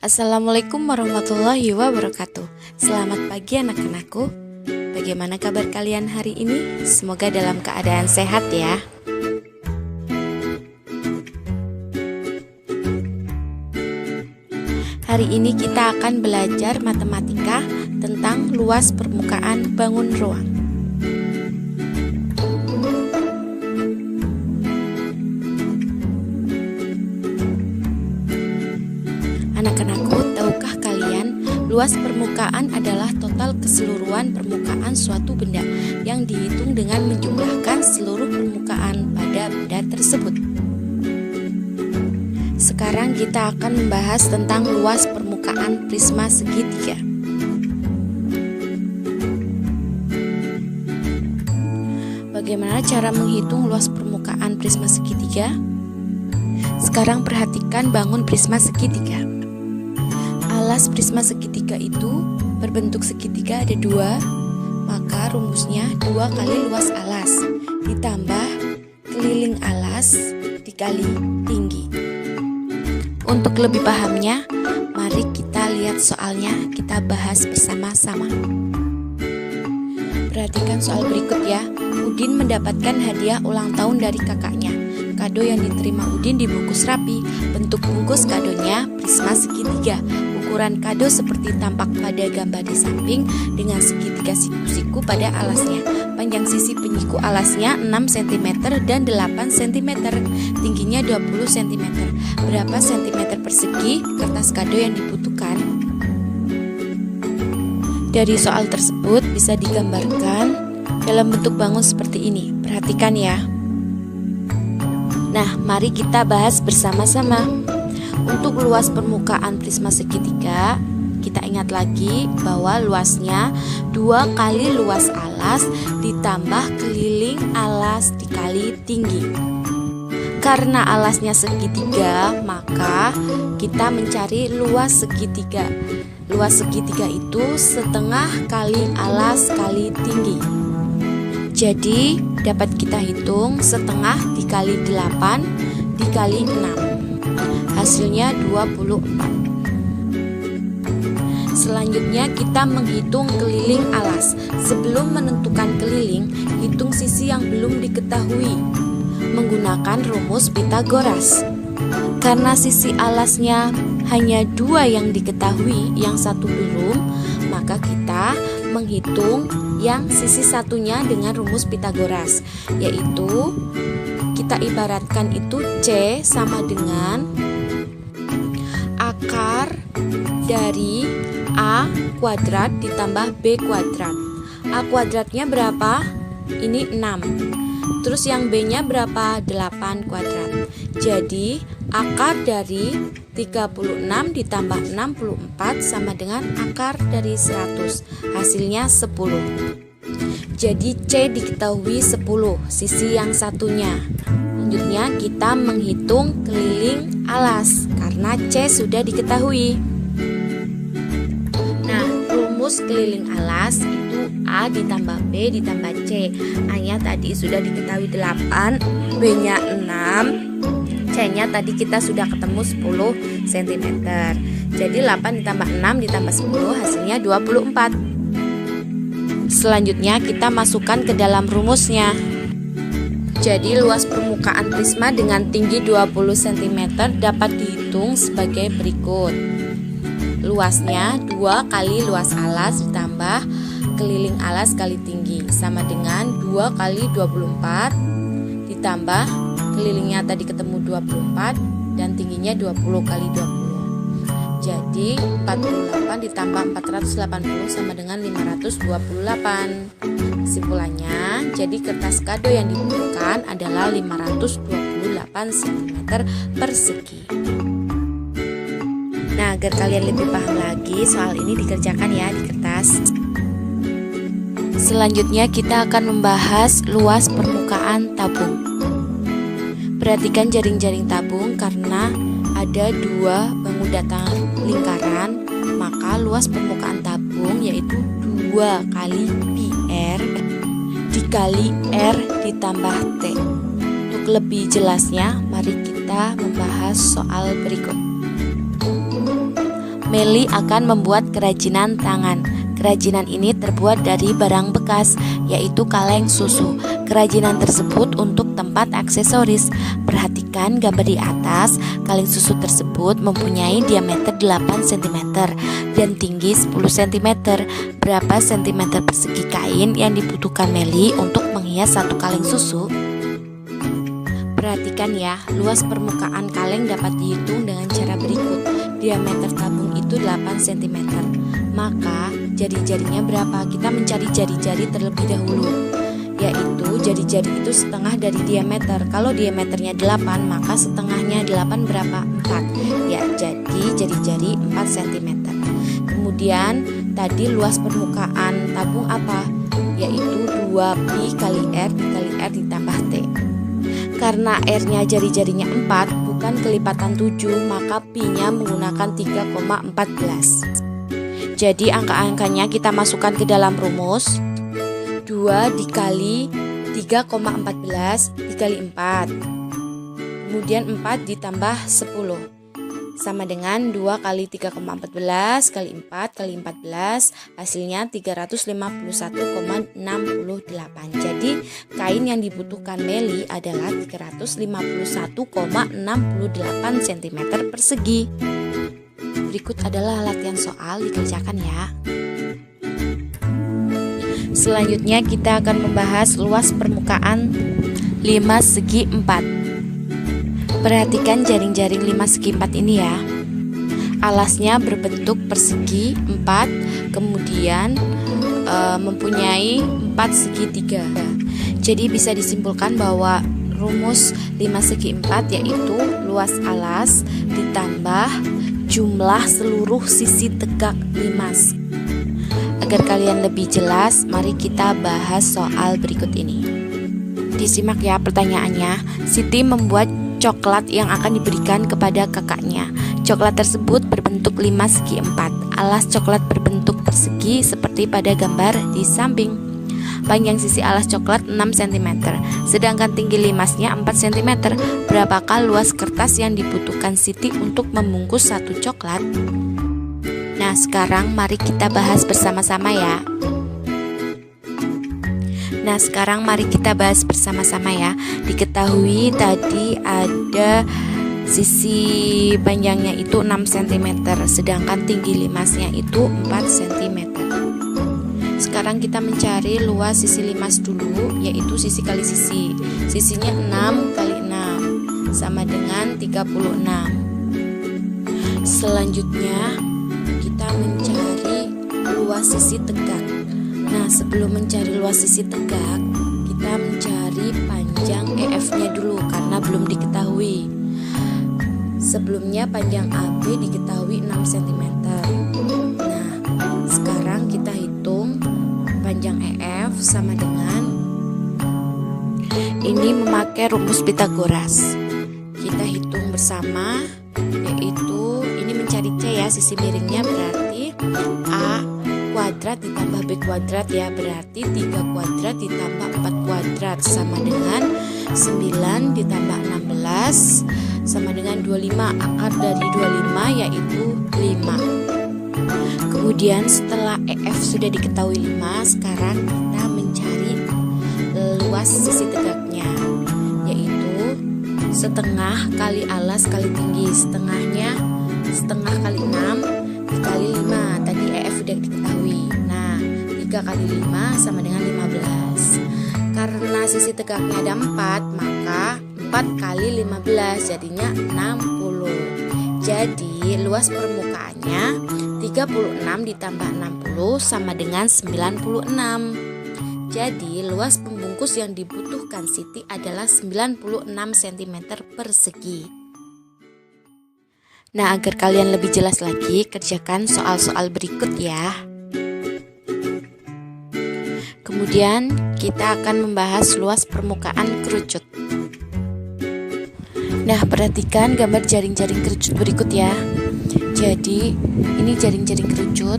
Assalamualaikum warahmatullahi wabarakatuh. Selamat pagi anak-anakku. Bagaimana kabar kalian hari ini? Semoga dalam keadaan sehat ya. Hari ini kita akan belajar matematika tentang luas permukaan bangun ruang. Anak-anakku, tahukah kalian, luas permukaan adalah total keseluruhan permukaan suatu benda yang dihitung dengan menjumlahkan seluruh permukaan pada benda tersebut. Sekarang kita akan membahas tentang luas permukaan prisma segitiga. Bagaimana cara menghitung luas permukaan prisma segitiga? Sekarang perhatikan bangun prisma segitiga. Alas prisma segitiga itu berbentuk segitiga ada dua, maka rumusnya 2 kali luas alas ditambah keliling alas dikali tinggi. Untuk lebih pahamnya, mari kita lihat soalnya, kita bahas bersama-sama. Perhatikan soal berikut ya. Udin mendapatkan hadiah ulang tahun dari kakaknya. Kado yang diterima Udin dibungkus rapi. Bentuk bungkus kadonya prisma segitiga. Ukuran kado seperti tampak pada gambar di samping dengan segitiga siku-siku pada alasnya. Panjang sisi penyiku alasnya 6 cm dan 8 cm. Tingginya 20 cm. Berapa cm persegi kertas kado yang dibutuhkan? Dari soal tersebut bisa digambarkan dalam bentuk bangun seperti ini. Perhatikan ya. Nah, mari kita bahas bersama-sama. Untuk luas permukaan prisma segitiga, kita ingat lagi bahwa luasnya 2 kali luas alas ditambah keliling alas dikali tinggi. Karena alasnya segitiga, maka kita mencari luas segitiga. Luas segitiga itu setengah kali alas kali tinggi. Jadi dapat kita hitung setengah dikali 8 dikali 6. Hasilnya 24. Selanjutnya kita menghitung keliling alas. Sebelum menentukan keliling, hitung sisi yang belum diketahui menggunakan rumus Pythagoras. Karena sisi alasnya hanya 2 yang diketahui, yang satu belum, maka kita menghitung yang sisi satunya dengan rumus Pythagoras, yaitu kita ibaratkan itu C sama dengan akar dari A kuadrat ditambah B kuadrat. A kuadratnya berapa? Ini 6. Terus yang B-nya berapa? 8 kuadrat. Jadi akar dari 36 ditambah 64 sama dengan akar dari 100. Hasilnya 10. Jadi C diketahui 10, sisi yang satunya. Selanjutnya kita menghitung keliling alas karena C sudah diketahui. Nah, rumus keliling alas itu A ditambah B ditambah C. A-nya tadi sudah diketahui 8, B-nya 6, C-nya tadi kita sudah ketemu 10 cm. Jadi 8 ditambah 6 ditambah 10 hasilnya 24. Selanjutnya kita masukkan ke dalam rumusnya. Jadi luas permukaan prisma dengan tinggi 20 cm dapat dihitung sebagai berikut. Luasnya 2 kali luas alas ditambah keliling alas kali tinggi sama dengan 2 kali 24 ditambah kelilingnya tadi ketemu 24 dan tingginya 20 kali 20. Jadi 48 ditambah 480 sama dengan 528. Kesimpulannya, jadi kertas kado yang dibutuhkan adalah 528 cm persegi. Nah, agar kalian lebih paham lagi, soal ini dikerjakan ya di kertas. Selanjutnya kita akan membahas luas permukaan tabung. Perhatikan jaring-jaring tabung karena ada 2 bangun datar lingkaran, maka luas permukaan tabung yaitu 2 kali pi R dikali R ditambah T. Untuk lebih jelasnya, mari kita membahas soal berikut. Meli akan membuat kerajinan tangan. Kerajinan ini terbuat dari barang bekas, yaitu kaleng susu. Kerajinan tersebut untuk tempat aksesoris. Perhatikan gambar di atas. Kaleng susu tersebut mempunyai diameter 8 cm dan tinggi 10 cm. Berapa sentimeter persegi kain yang dibutuhkan Meli untuk menghias satu kaleng susu? Perhatikan ya, luas permukaan kaleng dapat dihitung dengan cara berikut. Diameter tabung itu 8 cm. Maka jari-jarinya berapa? Kita mencari jari-jari terlebih dahulu, yaitu jari-jari itu setengah dari diameter. Kalau diameternya 8, maka setengahnya 8 berapa? 4. Ya, jadi jari-jari 4 cm. Kemudian tadi luas permukaan tabung apa? Yaitu 2pi kali R dikali R ditambah T. Karena R-nya jari-jarinya 4 bukan kelipatan 7, maka pi-nya menggunakan 3,14. Jadi angka-angkanya kita masukkan ke dalam rumus. 2 dikali 3,14 dikali 4. Kemudian 4 ditambah 10 sama dengan 2 kali 3,14 kali 4 kali 14, hasilnya 351,68. Jadi kain yang dibutuhkan Meli adalah 351,68 cm persegi. Berikut adalah latihan soal, dikerjakan ya. Selanjutnya kita akan membahas luas permukaan 5 segi 4. Perhatikan jaring-jaring 5 segi 4 ini ya. Alasnya berbentuk persegi 4, kemudian mempunyai 4 segi 3. Jadi bisa disimpulkan bahwa rumus 5 segi 4 yaitu luas alas ditambah jumlah seluruh sisi tegak 5. Agar kalian lebih jelas, mari kita bahas soal berikut ini. Disimak ya pertanyaannya. Siti membuat coklat yang akan diberikan kepada kakaknya. Coklat tersebut berbentuk 5 segi 4. Alas coklat berbentuk persegi seperti pada gambar di samping. Panjang sisi alas coklat 6 cm, sedangkan tinggi limasnya 4 cm. Berapakah luas kertas yang dibutuhkan Siti untuk membungkus satu coklat? Nah, sekarang mari kita bahas bersama-sama ya. Diketahui tadi ada sisi panjangnya itu 6 cm, sedangkan tinggi limasnya itu 4 cm. Sekarang kita mencari luas sisi limas dulu, yaitu sisi kali sisi. Sisinya 6 kali 6 sama dengan 36. Selanjutnya kita mencari luas sisi tegak. Nah, sebelum mencari luas sisi tegak, kita mencari panjang EF-nya dulu karena belum diketahui. Sebelumnya panjang AB diketahui 6 cm. Nah, sekarang kita hitung panjang EF sama dengan ini memakai rumus Pythagoras. Kita hitung bersama, yaitu ini mencari C ya, sisi miringnya berarti A kuadrat ditambah B kuadrat ya, berarti 3 kuadrat ditambah 4 kuadrat sama dengan 9 ditambah 16 sama dengan 25. Akar dari 25 yaitu 5. Kemudian setelah EF sudah diketahui 5, sekarang kita mencari luas sisi tegaknya, yaitu setengah kali alas kali tinggi. Setengahnya setengah kali 6 dikali 5. Tadi EF sudah diketahui. Nah, 3 kali 5 sama dengan 15. Karena sisi tegaknya ada 4, maka 4 kali 15 jadinya 60. Jadi luas permukaannya 36 ditambah 60 sama dengan 96. Jadi luas pembungkus yang dibutuhkan Siti adalah 96 cm persegi. Nah, agar kalian lebih jelas lagi, kerjakan soal-soal berikut ya. Kemudian kita akan membahas luas permukaan kerucut. Nah, perhatikan gambar jaring-jaring kerucut berikut ya. Jadi, ini jaring-jaring kerucut.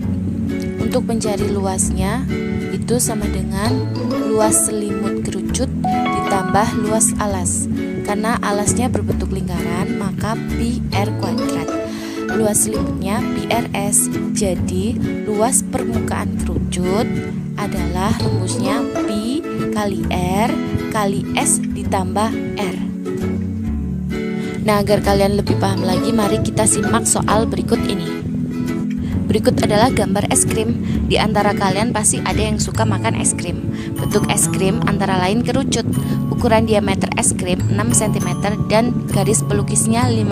Untuk mencari luasnya, itu sama dengan luas selimut kerucut ditambah luas alas. Karena alasnya berbentuk lingkaran, maka pi R kuadrat. luas selimutnya PRS. Jadi luas permukaan kerucut adalah rumusnya Pi kali R kali S ditambah R. Nah, agar kalian lebih paham lagi, mari kita simak soal berikut ini. Berikut adalah gambar es krim. Di antara kalian pasti ada yang suka makan es krim. Bentuk es krim antara lain kerucut. Ukuran diameter es krim 6 cm dan garis pelukisnya 15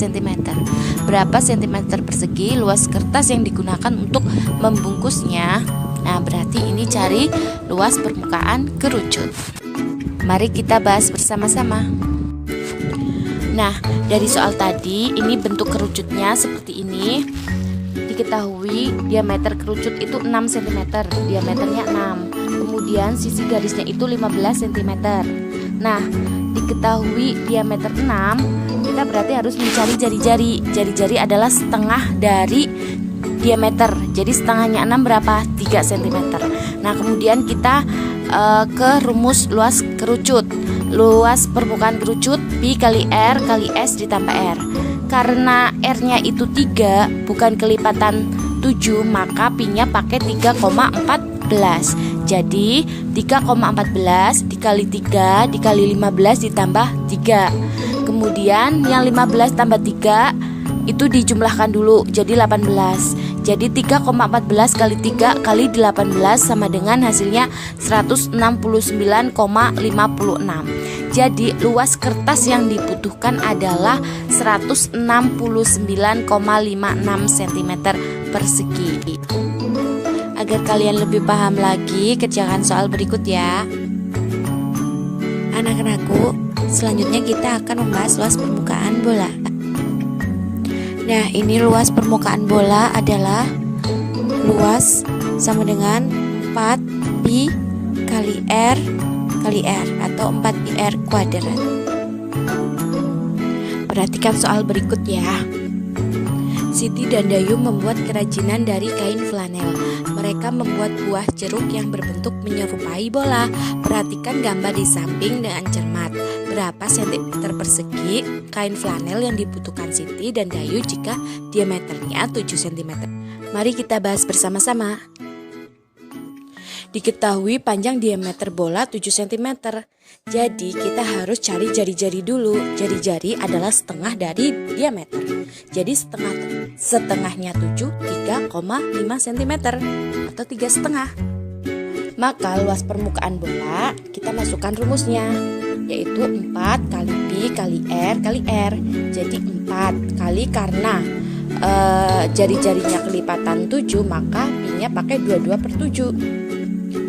cm. Berapa cm persegi luas kertas yang digunakan untuk membungkusnya? Nah, berarti ini cari luas permukaan kerucut. Mari kita bahas bersama-sama. Nah, dari soal tadi, ini bentuk kerucutnya seperti ini. Diketahui diameter kerucut itu 6 cm, diameternya 6. Kemudian sisi garisnya itu 15 cm. Nah, diketahui diameter 6, kita berarti harus mencari jari-jari. Jari-jari adalah setengah dari diameter. Jadi setengahnya 6 berapa? 3 cm. Nah, kemudian kita ke rumus luas kerucut. Luas permukaan kerucut Pi kali R kali S ditambah R. Karena R-nya itu 3, bukan kelipatan 7, maka Pi-nya pakai 3,14. Jadi 3,14 dikali 3 dikali 15 ditambah 3. Kemudian yang 15 tambah 3 itu dijumlahkan dulu jadi 18. Jadi 3,14 kali 3 kali 18 sama dengan hasilnya 169,56. Jadi luas kertas yang dibutuhkan adalah 169,56 cm persegi. Agar kalian lebih paham lagi, kerjakan soal berikut ya. Anak-anakku, selanjutnya kita akan membahas luas permukaan bola. Nah, ini luas permukaan bola adalah luas sama dengan 4 Pi kali R kali R atau 4πr kuadrat. Perhatikan soal berikut ya. Siti dan Dayu membuat kerajinan dari kain flanel. Mereka membuat buah jeruk yang berbentuk menyerupai bola. Perhatikan gambar di samping dengan cermat. Berapa sentimeter persegi kain flanel yang dibutuhkan Siti dan Dayu jika diameternya 7 cm? Mari kita bahas bersama-sama. Diketahui panjang diameter bola 7 cm. Jadi kita harus cari jari-jari dulu. Jari-jari adalah setengah dari diameter. Jadi setengahnya 7, 3,5 cm atau 3,5. Maka luas permukaan bola kita masukkan rumusnya, yaitu 4 kali Pi kali R kali R. Jadi 4 kali karena jari-jarinya kelipatan 7, maka Pi-nya pakai 22/7.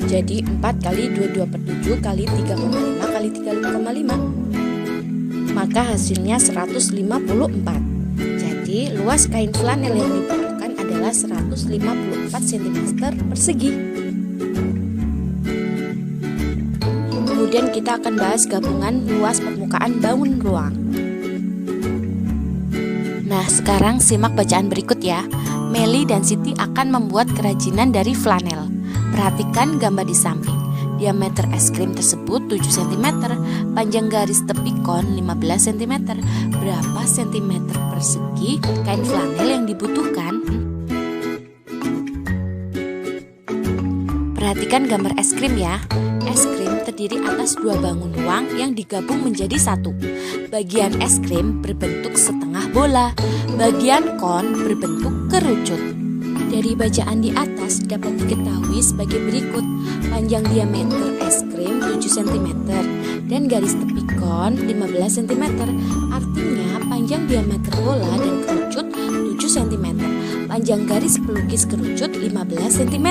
Jadi 4 kali 22/7 kali 3,5 kali 3,5. Maka hasilnya 154. Jadi luas kain flanel yang dibutuhkan adalah 154 cm persegi. Kemudian kita akan bahas gabungan luas permukaan bangun ruang. Nah, sekarang simak bacaan berikut ya. Meli dan Siti akan membuat kerajinan dari flanel. Perhatikan gambar di samping. Diameter es krim tersebut 7 cm, panjang garis tepi kon 15 cm. Berapa cm persegi kain flanel yang dibutuhkan? Perhatikan gambar es krim ya. Es krim terdiri atas 2 bangun ruang yang digabung menjadi satu. Bagian es krim berbentuk setengah bola, bagian kon berbentuk kerucut. Dari bacaan di atas dapat diketahui sebagai berikut. Panjang diameter es krim 7 cm dan garis tepi kon 15 cm. Artinya panjang diameter bola dan kerucut 7 cm. Panjang garis pelukis kerucut 15 cm.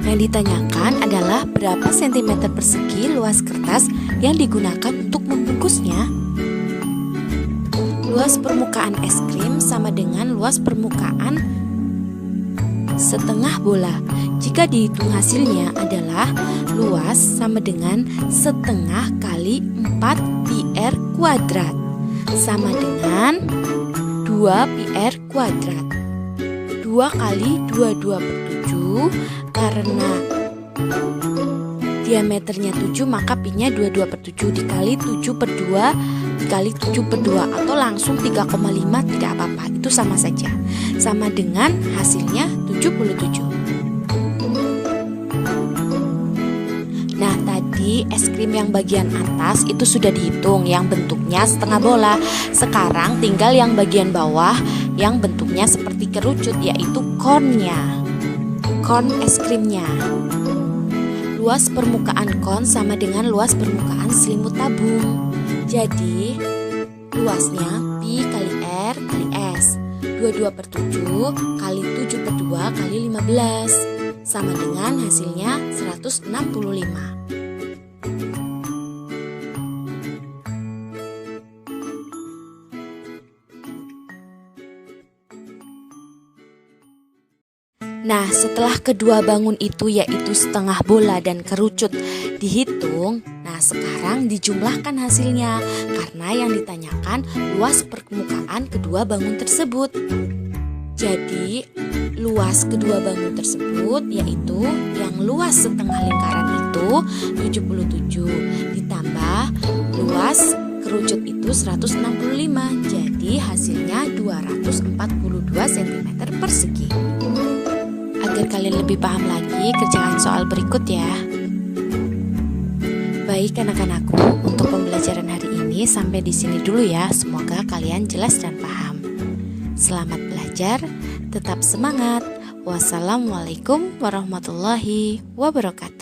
Yang ditanyakan adalah berapa cm persegi luas kertas yang digunakan untuk membungkusnya. Luas permukaan es krim sama dengan luas permukaan setengah bola. Jika dihitung hasilnya adalah luas sama dengan setengah kali 4πr kuadrat sama dengan 2πr kuadrat. 2 kali 22/7 karena diameternya 7 maka Pi-nya 22/7 dikali 7/2 dikali 7/2 atau langsung 3,5 tidak apa-apa, itu sama saja. Sama dengan hasilnya 77. Nah, tadi es krim yang bagian atas itu sudah dihitung yang bentuknya setengah bola. Sekarang tinggal yang bagian bawah yang bentuknya seperti kerucut, yaitu konnya. Kon es krimnya. Luas permukaan kon sama dengan luas permukaan selimut tabung. Jadi luasnya pi kali R kali S. 22/7 kali 7/2 kali 15 sama dengan hasilnya 165. Nah, setelah kedua bangun itu yaitu setengah bola dan kerucut dihitung, nah sekarang dijumlahkan hasilnya karena yang ditanyakan luas permukaan kedua bangun tersebut. Jadi, luas kedua bangun tersebut yaitu yang luas setengah lingkaran itu 77 ditambah luas kerucut itu 165. Jadi hasilnya 242 cm persegi. Agar kalian lebih paham lagi, kerjakan soal berikut ya. Baik anak-anakku, untuk pembelajaran hari ini sampai di sini dulu ya. Semoga kalian jelas dan paham. Selamat belajar, tetap semangat. Wassalamualaikum warahmatullahi wabarakatuh.